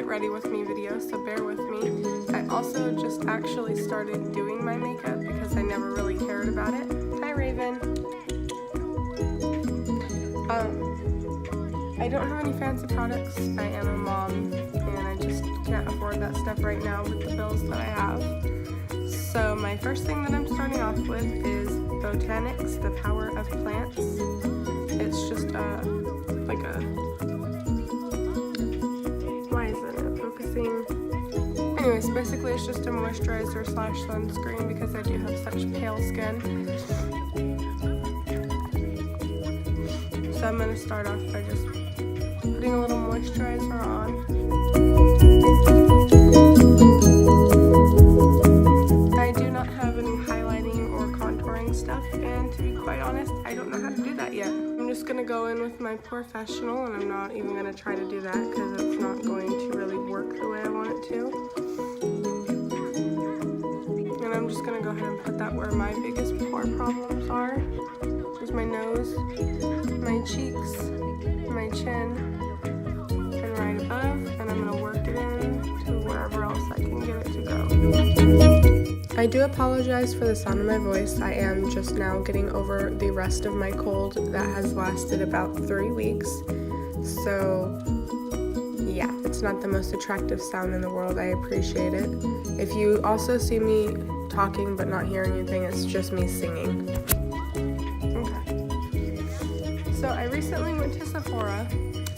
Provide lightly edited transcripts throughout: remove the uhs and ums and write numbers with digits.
get ready with me video, so bear with me. I also just actually started doing my makeup because I never really cared about it. Hi, Raven. I don't have any fancy products. I am a mom, and I just can't afford that stuff right now with the bills that I have. So my first thing that I'm starting off with is Botanics, The Power of Plants. It's just like a, why isn't it focusing? Anyways, basically it's just a moisturizer slash sunscreen because I do have such pale skin. So I'm going to start off by just putting a little moisturizer on. I do not have any highlighting or contouring stuff, and to be quite honest, I don't know how to do that yet. I'm just going to go in with my PORE, and I'm not even going to try to do that because it's not going to really work the way I want it to. And I'm just going to go ahead and put that where my biggest pore problems are, which is my nose, my cheeks, my chin, and right above, and I'm going to work it in to wherever else I can get it to go. I do apologize for the sound of my voice. I am just now getting over the rest of my cold that has lasted about 3 weeks. So yeah, it's not the most attractive sound in the world. I appreciate it. If you also see me talking but not hearing anything, it's just me singing. Okay. So I recently went to Sephora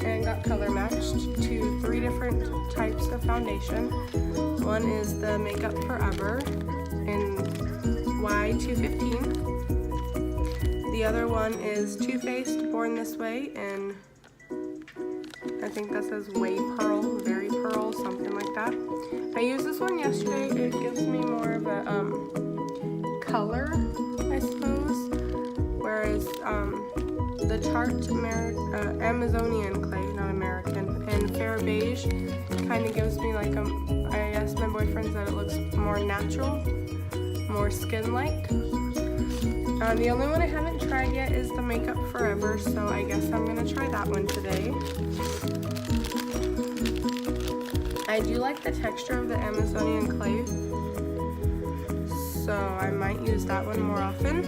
and got color matched to 3 different types of foundation. One is the Makeup Forever in Y215. The other one is Too Faced Born This Way in, I think that says Way Pearl, Very Pearl, something like that. I used this one yesterday. It gives me more of a color, I suppose, whereas the Tarte Amazonian clay, not American, and Fair Beige kind of gives me like I asked my boyfriend that it looks more natural, more skin-like. The only one I haven't tried yet is the Makeup Forever, so I guess I'm going to try that one today. I do like the texture of the Amazonian clay, so I might use that one more often.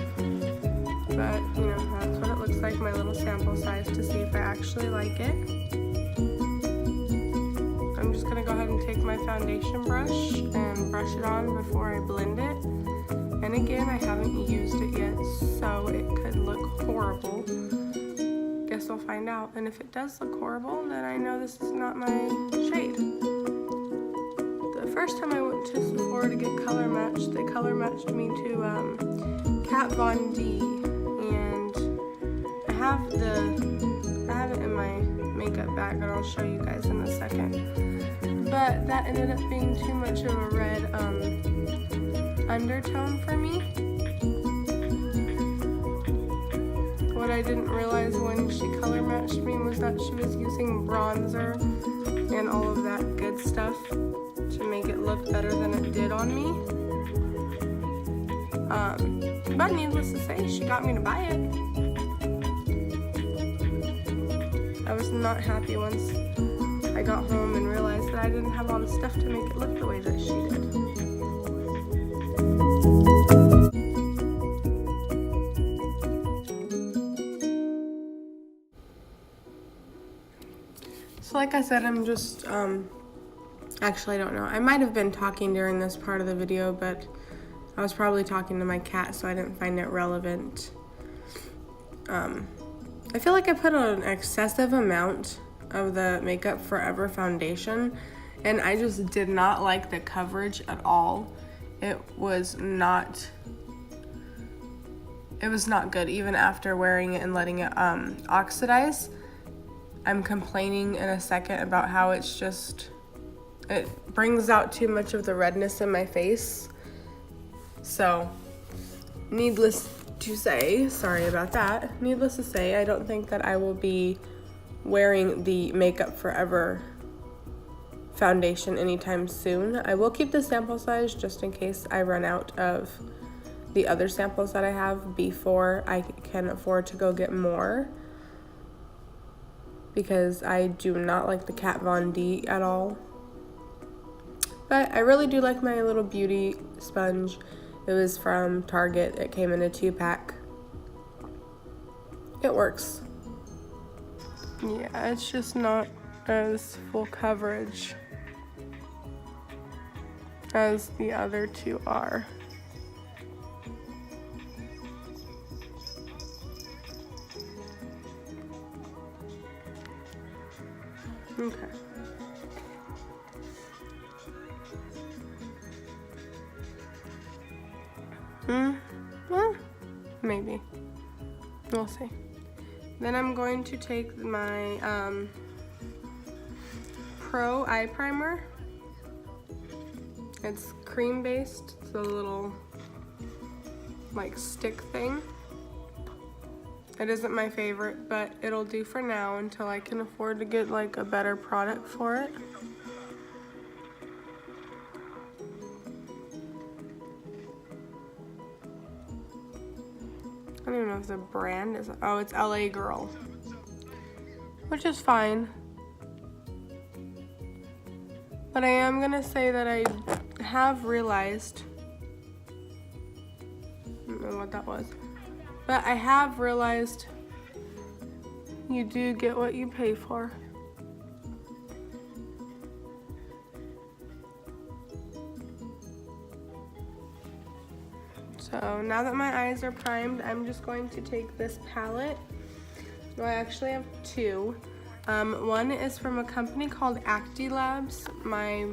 But, you know, that's what it looks like, my little sample size, to see if I actually like it. I'm just going to go ahead and take my foundation brush and brush it on before I blend it. And again, I haven't used it yet, so it could look horrible. Guess we'll find out. And if it does look horrible, then I know this is not my shade. The first time I went to Sephora to get color matched, they color matched me to Kat Von D. And I have it in my makeup bag, and I'll show you guys in a second. But that ended up being too much of a red undertone for me. What I didn't realize when she color matched me was that she was using bronzer and all of that good stuff to make it look better than it did on me. But needless to say, she got me to buy it. I was not happy once I got home and realized that I didn't have all the stuff to make it look the way that she did. So like I said, I'm just, actually I don't know. I might have been talking during this part of the video, but I was probably talking to my cat, so I didn't find it relevant. I feel like I put an excessive amount of the Makeup Forever foundation, and I just did not like the coverage at all. It was not good even after wearing it and letting it oxidize. I'm complaining in a second about how it brings out too much of the redness in my face. So, needless to say, sorry about that. Needless to say, I don't think that I will be wearing the Makeup Forever foundation anytime soon. I will keep the sample size just in case I run out of the other samples that I have before I can afford to go get more, because I do not like the Kat Von D at all. But I really do like my little beauty sponge. It was from Target. It came in a 2-pack. It works. Yeah, it's just not as full coverage as the other two are. Okay. Well, maybe. We'll see. Then I'm going to take my Pro eye primer. It's cream based. It's a little like stick thing. It isn't my favorite, but it'll do for now until I can afford to get like a better product for it. I don't even know if the brand is, oh, it's LA Girl, which is fine. But I am gonna say that I have realized, I don't know what that was, but I have realized you do get what you pay for. So now that my eyes are primed, I'm just going to take this palette. Well, I actually have two. One is from a company called ActiLabs. My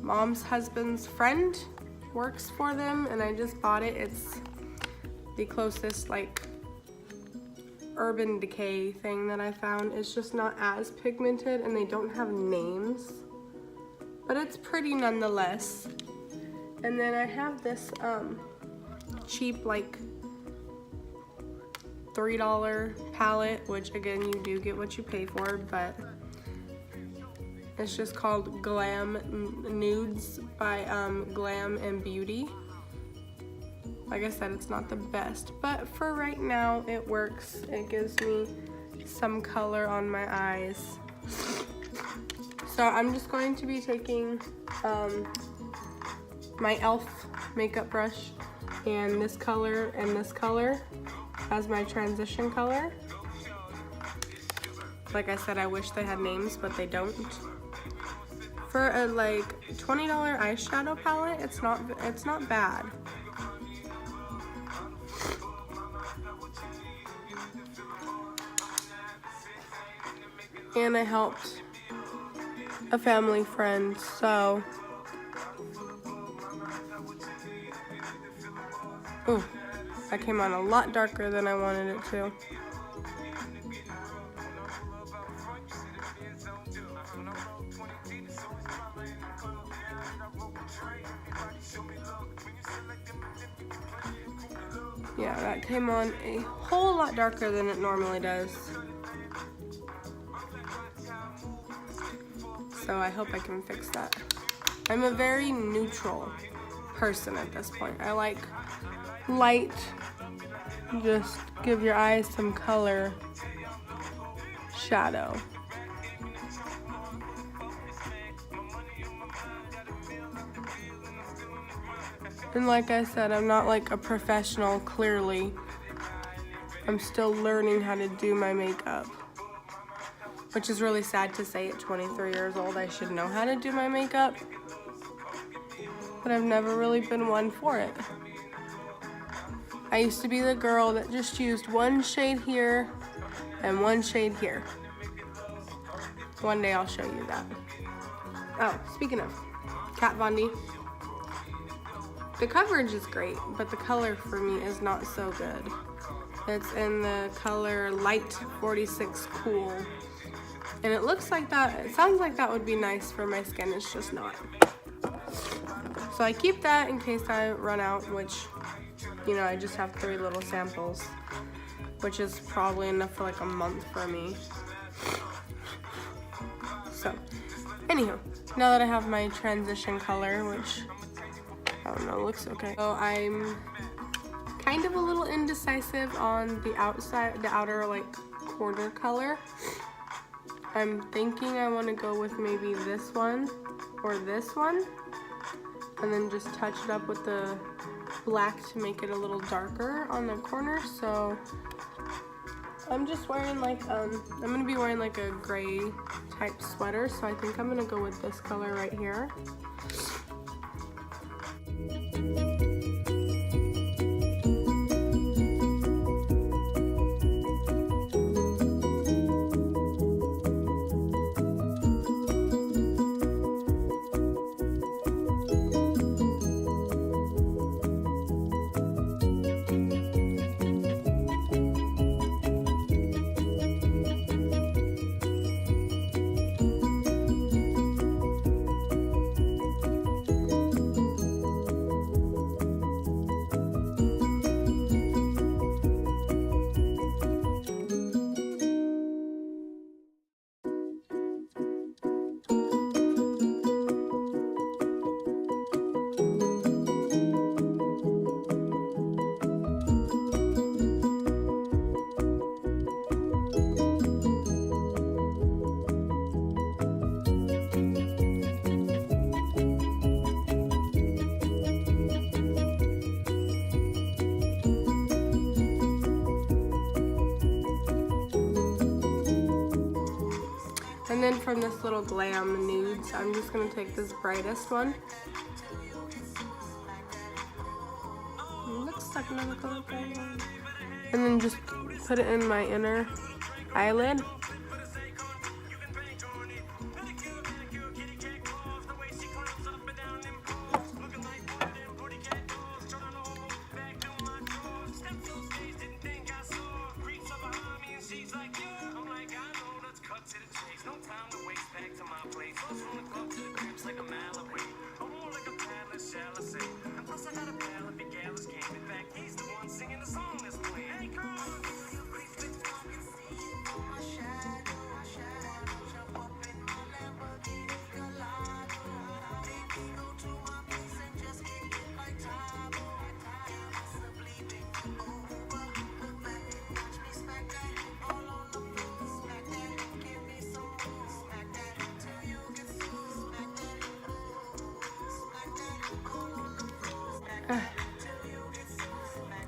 mom's husband's friend works for them, and I just bought it. It's the closest like Urban Decay thing that I found. It's just not as pigmented, and they don't have names, but it's pretty nonetheless. And then I have this cheap like $3 palette, which again, you do get what you pay for, but it's just called Glam Nudes by Glam and Beauty. Like I said, it's not the best, but for right now, it works. It gives me some color on my eyes. So I'm just going to be taking my E.L.F. makeup brush and this color as my transition color. Like I said, I wish they had names, but they don't. For a like $20 eyeshadow palette, it's not bad. And I helped a family friend, so ooh, that came on a lot darker than I wanted it to. Yeah, that came on a whole lot darker than it normally does. So I hope I can fix that. I'm a very neutral person at this point. I like light, just give your eyes some color, shadow. And like I said, I'm not like a professional, clearly. I'm still learning how to do my makeup, which is really sad to say at 23 years old I should know how to do my makeup, but I've never really been one for it. I used to be the girl that just used one shade here and one shade here. One day I'll show you that. Oh, speaking of, Kat Von D. The coverage is great, but the color for me is not so good. It's in the color Light 46 Cool. And it looks like that, it sounds like that would be nice for my skin, it's just not. So I keep that in case I run out, which, you know, I just have 3 little samples, which is probably enough for like a month for me. So, anyhow, now that I have my transition color, which, I don't know, looks okay. So I'm kind of a little indecisive on the outer like corner color. I'm thinking I want to go with maybe this one or this one, and then just touch it up with the black to make it a little darker on the corner. So I'm just wearing like, I'm gonna be wearing like a gray type sweater, so I think I'm gonna go with this color right here. And then from this little Glam Nudes, I'm just going to take this brightest one. Looks like another color. And then just put it in my inner eyelid.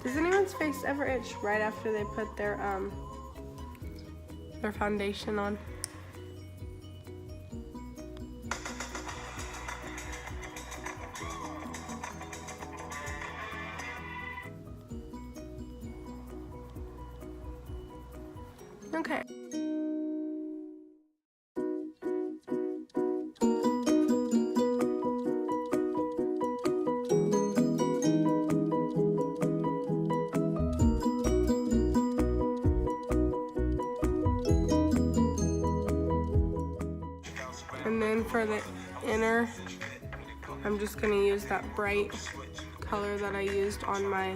Does anyone's face ever itch right after they put their foundation on? Okay. And then for the inner, I'm just gonna use that bright color that I used on my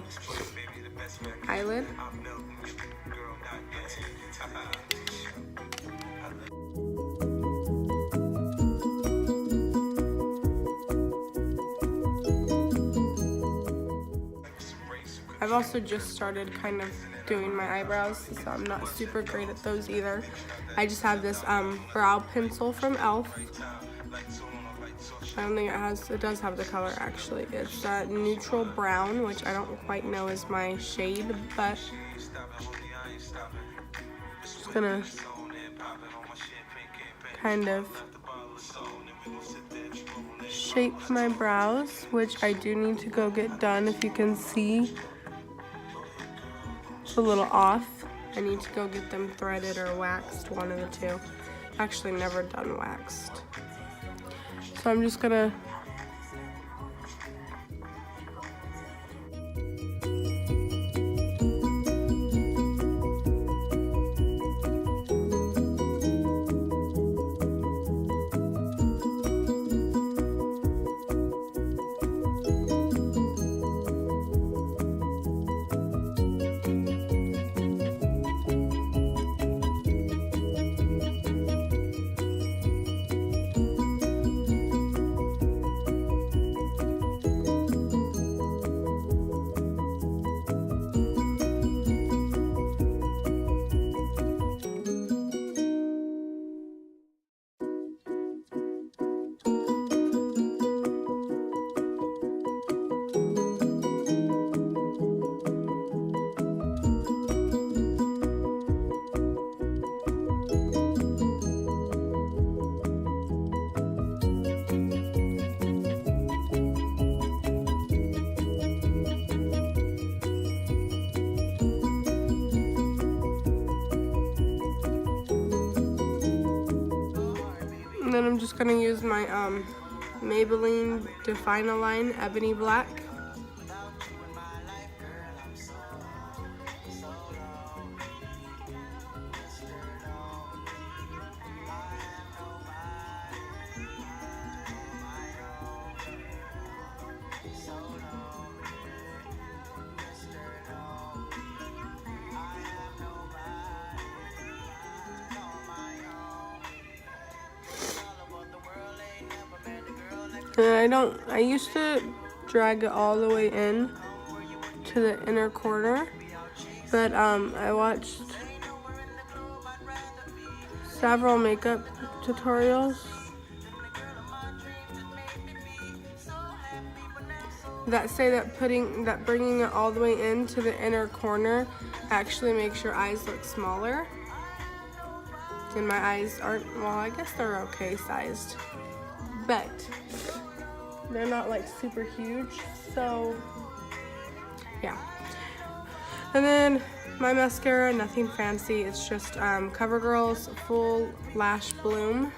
eyelid. I've also just started kind of doing my eyebrows, so I'm not super great at those either. I just have this brow pencil from E.L.F. I don't think it does have the color actually. It's that neutral brown, which I don't quite know is my shade, but just gonna kind of shape my brows, which I do need to go get done. If you can see, it's a little off. I need to go get them threaded or waxed, one of the two. Actually never done waxed. So I'm just gonna then I'm just gonna use my Maybelline Line Ebony Black. And I used to drag it all the way in to the inner corner, but I watched several makeup tutorials that say that bringing it all the way into the inner corner actually makes your eyes look smaller. And my eyes aren't, well, I guess they're okay sized, but they're not like super huge, so yeah. And then my mascara, nothing fancy, it's just COVERGIRL's Full Lash Bloom.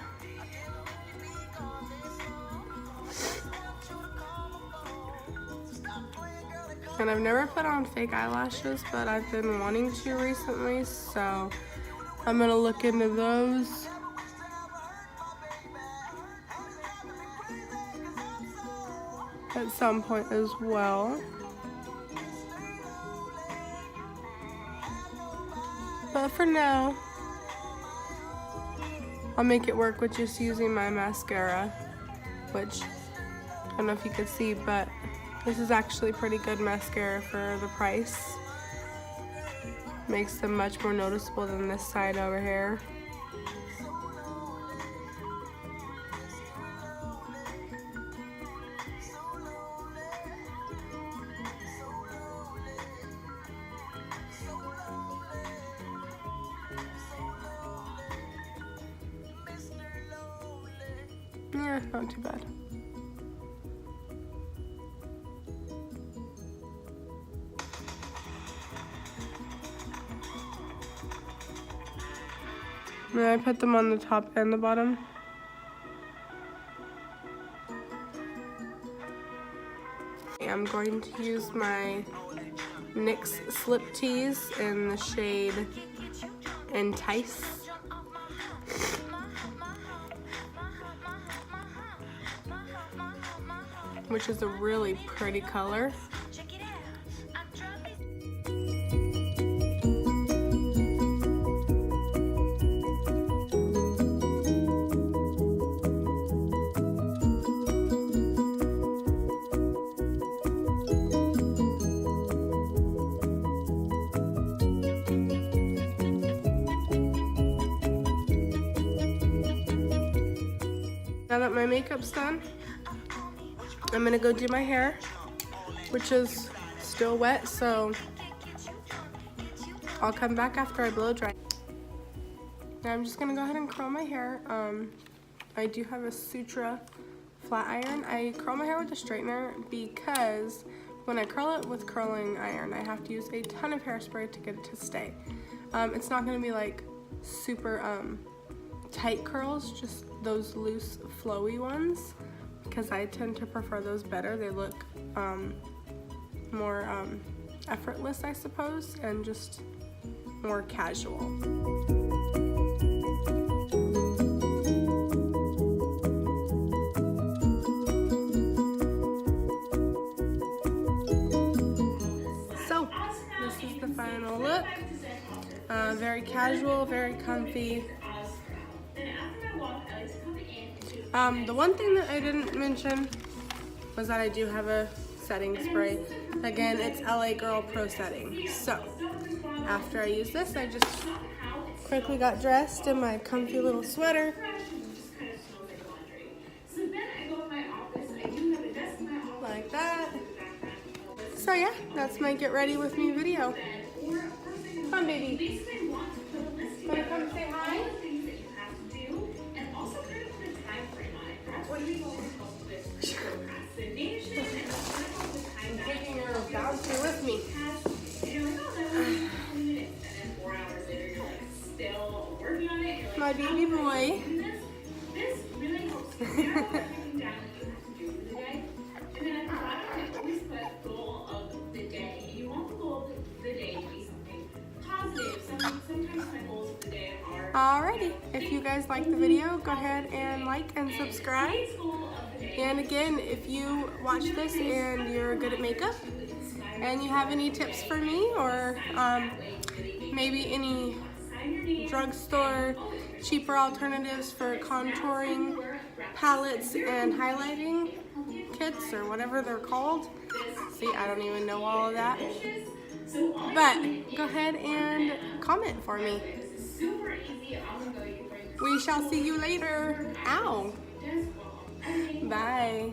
And I've never put on fake eyelashes, but I've been wanting to recently, so I'm gonna look into those. At some point as well. But for now, I'll make it work with just using my mascara, which I don't know if you could see, but this is actually pretty good mascara for the price. Makes them much more noticeable than this side over here. Yeah, not too bad. And I put them on the top and the bottom. I'm going to use my NYX Slip Tease in the shade Entice. Which is a really pretty color. Now that my makeup's done, I'm gonna go do my hair, which is still wet, so I'll come back after I blow dry. Now I'm just gonna go ahead and curl my hair. I do have a Sutra flat iron. I curl my hair with a straightener because when I curl it with curling iron, I have to use a ton of hairspray to get it to stay. It's not gonna be like super tight curls, just those loose flowy ones, because I tend to prefer those better. They look more effortless, I suppose, and just more casual. So, this is the final look. Very casual, very comfy. The one thing that I didn't mention was that I do have a setting spray. Again, it's LA Girl Pro Setting. So, after I use this, I just quickly got dressed in my comfy little sweater. Like that. So yeah, that's my get ready with me video. Come on, baby. Wanna come say hi? I'm taking her bouncer with me. My baby boy. if you guys like the video, go ahead and like and subscribe. And again, if you watch this and you're good at makeup and you have any tips for me, or maybe any drugstore cheaper alternatives for contouring palettes and highlighting kits, or whatever they're called. See, I don't even know all of that. But go ahead and comment for me. We shall see you later. Ow. Bye.